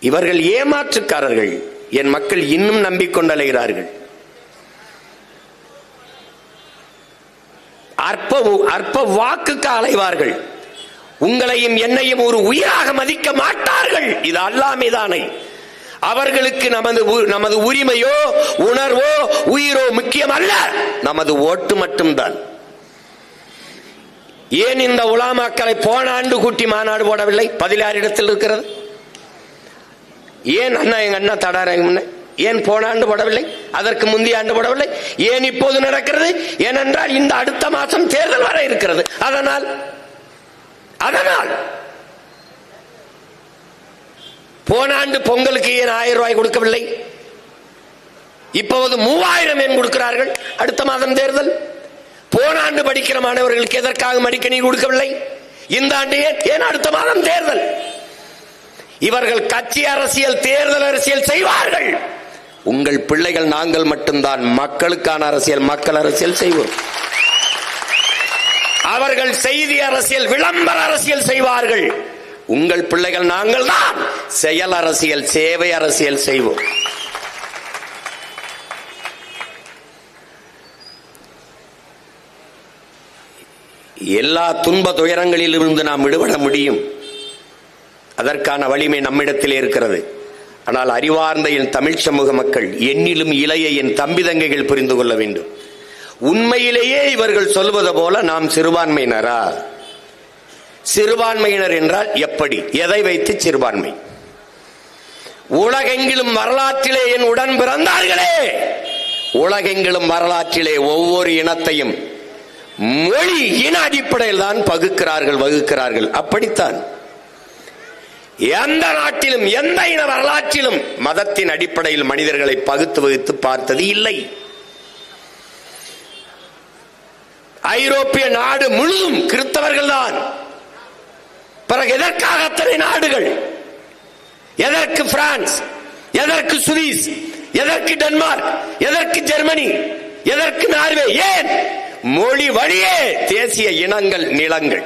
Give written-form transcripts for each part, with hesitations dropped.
இவர்கள் ஏமாற்றுக்காரர்கள். என் மக்கள் இன்னும் நம்பிக்கொண்டலைகிறார்கள். அற்ப வாக்குக்கு அலைவார்கள். உங்களையும் என்னையும் ஒரு உயிராக மதிக்க மாட்டார்கள். இது அல்லாஹ் மீதானை. அவர்களுக்கு நமது உரிமையோ உணர்வோ உயிரோ முக்கியம் அல்ல, நமது ஓட்டு மட்டும்தான். ஏன் இந்த உலமாக்களை போன ஆண்டு கூட்டி மாநாடு போடவில்லை? 16 இடத்தில் இருக்கிறது. ஏன் எங்க அண்ணா தடாரங்க ஏன் போன ஆண்டு போடவில்லை? அதற்கு முந்தைய ஆண்டு போடவில்லை? ஏன் இப்போது நடக்கிறது? ஏனென்றால் இந்த அடுத்த மாதம் தேர்தல் வர இருக்கிறது. அதனால் போன ஆண்டு பொங்கலுக்கு ஏன் 1000 ரூபாய் கொடுக்கவில்லை? இப்போது 3000 ஏன் கொடுக்கிறார்கள்? அடுத்த மாதம் தேர்தல். போன ஆண்டு படிக்கிற மாணவர்களுக்கு எதற்காக மடிக்கணினி கொடுக்கவில்லை? இந்த ஆண்டு ஏன் அடுத்த மாதம் தேர்தல்? இவர்கள் கட்சி அரசியல், தேர்தல் அரசியல் செய்வார்கள். உங்கள் பிள்ளைகள் நாங்கள் மட்டும்தான் மக்களுக்கான அரசியல், மக்கள் அரசியல் செய்வோம். அவர்கள் செய்தி அரசியல், விளம்பர அரசியல் செய்வார்கள். உங்கள் பிள்ளைகள் நாங்கள் தான் செயல் அரசியல், சேவை அரசியல் செய்வோம். எல்லா துன்ப துயரங்களில் இருந்து நாம் விடுபட முடியும். அதற்கான வலிமை நம்மிடத்திலே இருக்கிறது. ஆனால் அறிவார்ந்த என் தமிழ் சமூக மக்கள், என்னிலும் இளைய என் தம்பி தங்கைகள் புரிந்து கொள்ள வேண்டும். உண்மையிலேயே இவர்கள் சொல்வது போல நாம் சிறுபான்மையினரா? சிறுபான்மையினர் என்றால் எப்படி, எதை வைத்து சிறுபான்மை? உலகெங்கிலும் வரலாற்றிலே என் உடன் பிறந்தார்களே, உலகெங்கிலும் வரலாற்றிலே ஒவ்வொரு இனத்தையும் மொழி இன அடிப்படையில் தான் வகுக்கிறார்கள். அப்படித்தான் எந்த நாட்டிலும் எந்த இன வரலாற்றிலும் மதத்தின் அடிப்படையில் மனிதர்களை வகுத்து பார்த்தது இல்லை. ஐரோப்பிய நாடு முழுதும் கிறிஸ்தவர்கள் தான். பிறகு எதற்காக அத்தனை நாடுகள்? எதற்கு பிரான்ஸ்? எதற்கு சுவிஸ்? எதற்கு டென்மார்க்? எதற்கு ஜெர்மனி? எதற்கு நார்வே? ஏன்? மொழி வழியே தேசிய இனங்கள், நிலங்கள்.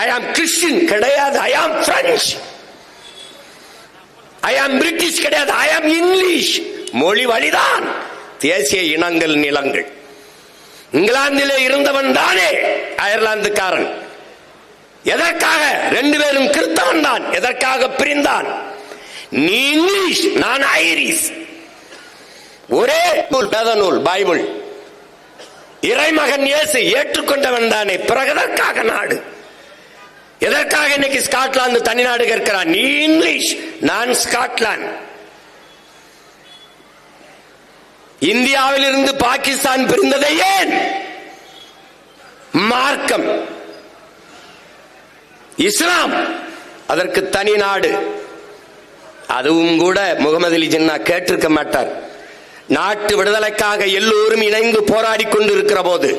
I am Christian கிடையாது, I am French. I am British கிடையாது, I am English. மொழி வழிதான் தேசிய இனங்கள், நிலங்கள். இங்கிலாந்திலே இருந்தவன் தானே அயர்லாந்துக்காரன். எதற்காக? 2 பேரும் கிறிஸ்தவன் தான். எதற்காக பிரிந்தான்? நீ இங்கிலீஷ், நான் ஐரிஷ். ஒரே வேத நூல் பைபிள். இறைமகன் இயேசு ஏற்றுக்கொண்டவன் தானே. பிறகு எதற்காக நாடு? எதற்காக இன்னைக்கு ஸ்காட்லாந்து தனி நாடு கேட்கிறான்? நீ இங்கிலீஷ், நான் ஸ்காட்லாந்து. இந்தியாவில் இருந்து பாகிஸ்தான் பிரிந்ததை ஏன்? மார்க்கம், இஸ்லாம், அதற்கு தனி நாடு. அதுவும் கூட முகமது அலி ஜின்னா கேட்டிருக்க மாட்டார். நாட்டு விடுதலைக்காக எல்லோரும் இணைந்து போராடி கொண்டிருக்கிற போது,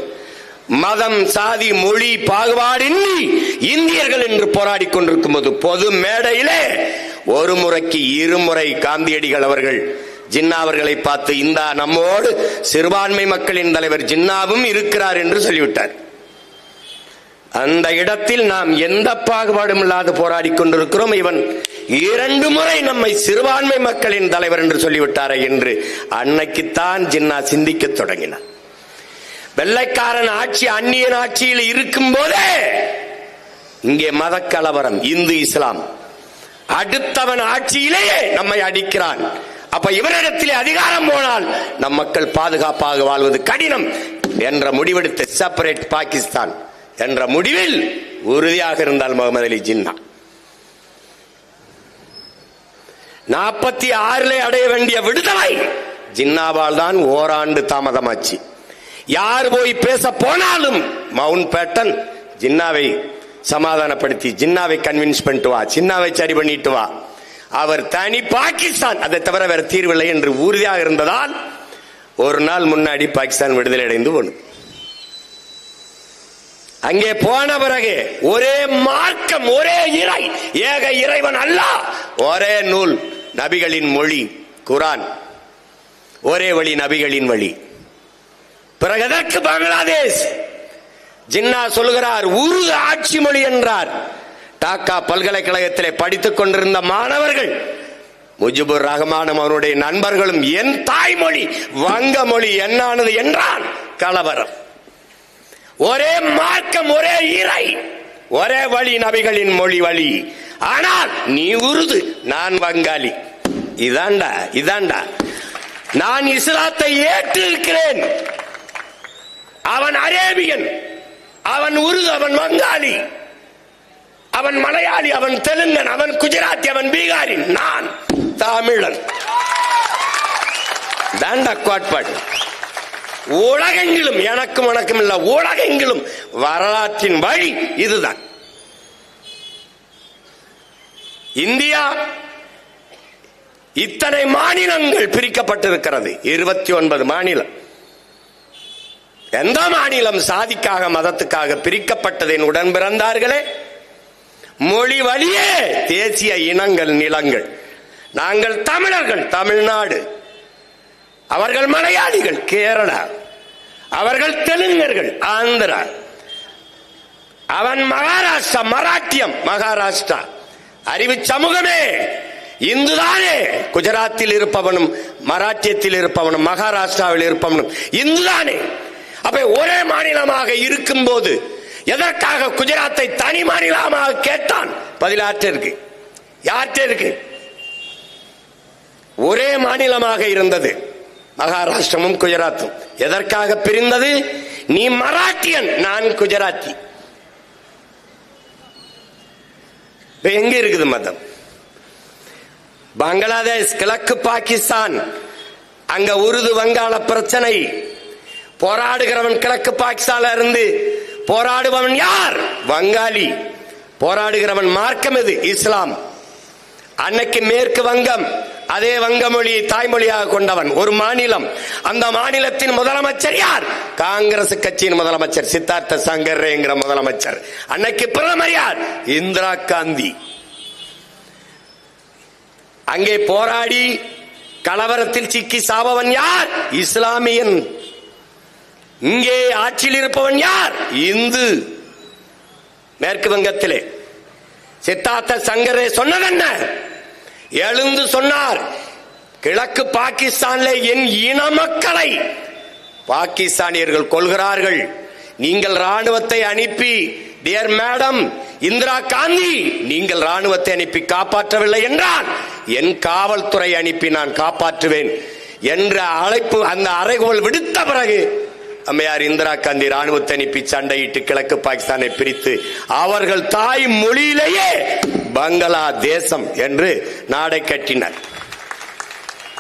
மதம், சாதி, மொழி பாகுபாடின்றி இந்தியர்கள் என்று போராடி கொண்டிருக்கும் போது, பொது மேடையிலே ஒரு முறைக்கு 2 முறை காந்தியடிகள் அவர்கள் ஜின்னா அவர்களை பார்த்து, இந்த நம்மோடு சிறுபான்மை மக்களின் தலைவர் ஜின்னாவும் இருக்கிறார் என்று சொல்லிவிட்டார். அந்த இடத்தில் நாம் எந்த பாகுபாடும் இல்லாது போராடி கொண்டிருக்கிறோம். இவன் 2 முறை நம்மை சிறுபான்மை மக்களின் தலைவர் என்று சொல்லிவிட்டாரே என்று அன்னைக்குத்தான் ஜின்னா சிந்திக்க தொடங்கினார். வெள்ளைக்காரன் ஆட்சி, அந்நியன் ஆட்சியில் இருக்கும் போதே இங்கே மத கலவரம், இந்து இஸ்லாம். அடுத்தவன் ஆட்சியிலேயே நம்மை அடிக்கிறான். அப்ப இவரிடத்திலே அதிகாரம் போனால் நம் மக்கள் பாதுகாப்பாக வாழ்வது கடினம் என்ற முடிவெடுத்த செப்பரேட் பாகிஸ்தான் என்ற முடிவில் உறுதியாக இருந்தால் முகமது அலி ஜின்னா 46 அடைய வேண்டிய விடுதலை ஜின்னாவால் தான் ஓராண்டு தாமதமாச்சு. யார் போய் பேச போனாலும் மவுண்ட் பேட்டன் ஜின்னாவை சமாதானப்படுத்தி, ஜின்னாவை கன்வின்ஸ் பண்ணிட்டு வா, ஜின்னாவை சரி பண்ணிட்டு வா, அவர் தனி பாகிஸ்தான், அதை தவிர வேற தீர்வில்லை என்று உறுதியாக இருந்ததால் ஒரு நாள் முன்னாடி பாகிஸ்தான் விடுதலை அடைந்து போனது. அங்கே போன பிறகு ஒரே மார்க்கம், ஒரே இறை, ஏக இறைவன் அல்லாஹ், ஒரே நூல், நபிகளின் மொழி குரான், ஒரே வழி, நபிகளின் வழி. பிறகு எதற்கு பங்களாதேஷ்? ஜின்னா சொல்கிறார் உருது ஆட்சி மொழி என்றார். டாக்கா பல்கலைக்கழகத்திலே படித்துக் கொண்டிருந்த மாணவர்கள், முஜிபுர் ரஹ்மானும் அவருடைய நண்பர்களும் என் தாய்மொழி வங்க மொழி என்னானது என்றான். கலவரம். ஒரே மார்க்கம், ஒரே இறை, ஒரே வழி, நபிகளின் மொழி வழி. ஆனால் நீ உருது, நான் வங்காளி. இதாண்டா நான் இஸ்லாத்தை ஏற்றிருக்கிறேன். அவன் அரேபியன், அவன் உருது, அவன் வங்காளி, அவன் மலையாளி, அவன் தெலுங்கன், அவன் குஜராத்தி, அவன் பீகாரி, நான் தமிழன். தாண்டா கோட்பாடு. உலகெங்கிலும், எனக்கும் உனக்கும் இல்ல, உலகெங்கிலும் வரலாற்றின் வழி இதுதான். இந்தியா இத்தனை மாநிலங்கள் பிரிக்கப்பட்டிருக்கிறது. 29 மாநிலம். எந்த மாநிலம் சாதிக்காக மதத்துக்காக பிரிக்கப்பட்டதின் உடன் பிறந்தார்களே? மொழி வழியே தேசிய இனங்கள், நிலங்கள். நாங்கள் தமிழர்கள், தமிழ்நாடு. அவர்கள் மலையாளிகள், கேரளா. அவர்கள் தெலுங்கர்கள், ஆந்திரா. அவன் மகாராஷ்டிரா, மராட்டியம், மகாராஷ்டிரா. அறிவு சமூகமே, இந்துதானே. குஜராத்தில் இருப்பவனும், மராட்டியத்தில் இருப்பவனும், மகாராஷ்டிராவில் இருப்பவனும் இந்துதானே. அப்ப ஒரே மாநிலமாக இருக்கும் போது எதற்காக குஜராத்தை தனி மாநிலமாக கேட்டான்? பதிலாற்ற இருக்கு, யார்கிட்ட இருக்கு? ஒரே மாநிலமாக இருந்தது மகாராஷ்டிரமும் குஜராத்தும். எதற்காக பிரிந்தது? நீ மராட்டியன், நான் குஜராத்தி. எங்க இருக்குது மதம்? பங்களாதேஷ், கிழக்கு பாகிஸ்தான், அங்க உருது வங்காள பிரச்சனை. போராடுகிறவன் கிழக்கு பாகிஸ்தான்ல இருந்து போராடுபவன் யார்? வங்காளி. போராடுகிறவன் மார்க்கம் எது? இஸ்லாம். அன்னைக்கு மேற்கு வங்கம், அதே வங்க மொழியை தாய்மொழியாக கொண்டவன் ஒரு மாநிலம். அந்த மாநிலத்தின் முதலமைச்சர் யார்? காங்கிரஸ் கட்சியின் முதலமைச்சர் சித்தார்த்த சங்கரேங்கிற முதலமைச்சர். அன்னைக்கு பிரதமர் யார்? இந்திரா காந்தி. அங்கே போராடி கலவரத்தில் சிக்கி சாபவன் யார்? இஸ்லாமியன். இங்கே ஆட்சியில் இருப்பவன் யார்? இந்து. மேற்கு வங்கத்திலே சித்தார்த்த சங்கரே சொன்னதென்ன? எழுந்து சொன்னார், கிழக்கு பாகிஸ்தானிலே என் இன மக்களை பாகிஸ்தானியர்கள் கொள்கிறார்கள். நீங்கள் ராணுவத்தை அனுப்பி, டியர் மேடம் இந்திரா காந்தி, நீங்கள் ராணுவத்தை அனுப்பி காப்பாற்றவில்லை என்றால் என் காவல்துறை அனுப்பி நான் காப்பாற்றுவேன் என்ற அழைப்பு, அந்த அறைகோல் விடுத்த பிறகு அம்மையார் இந்திரா காந்தி ராணுவத்தை அனுப்பி சண்டையிட்டு கிழக்கு பாகிஸ்தானை பிரித்து அவர்கள் தாய் மொழியிலேயே பங்களாதேசம் என்று நாடை கட்டினர்.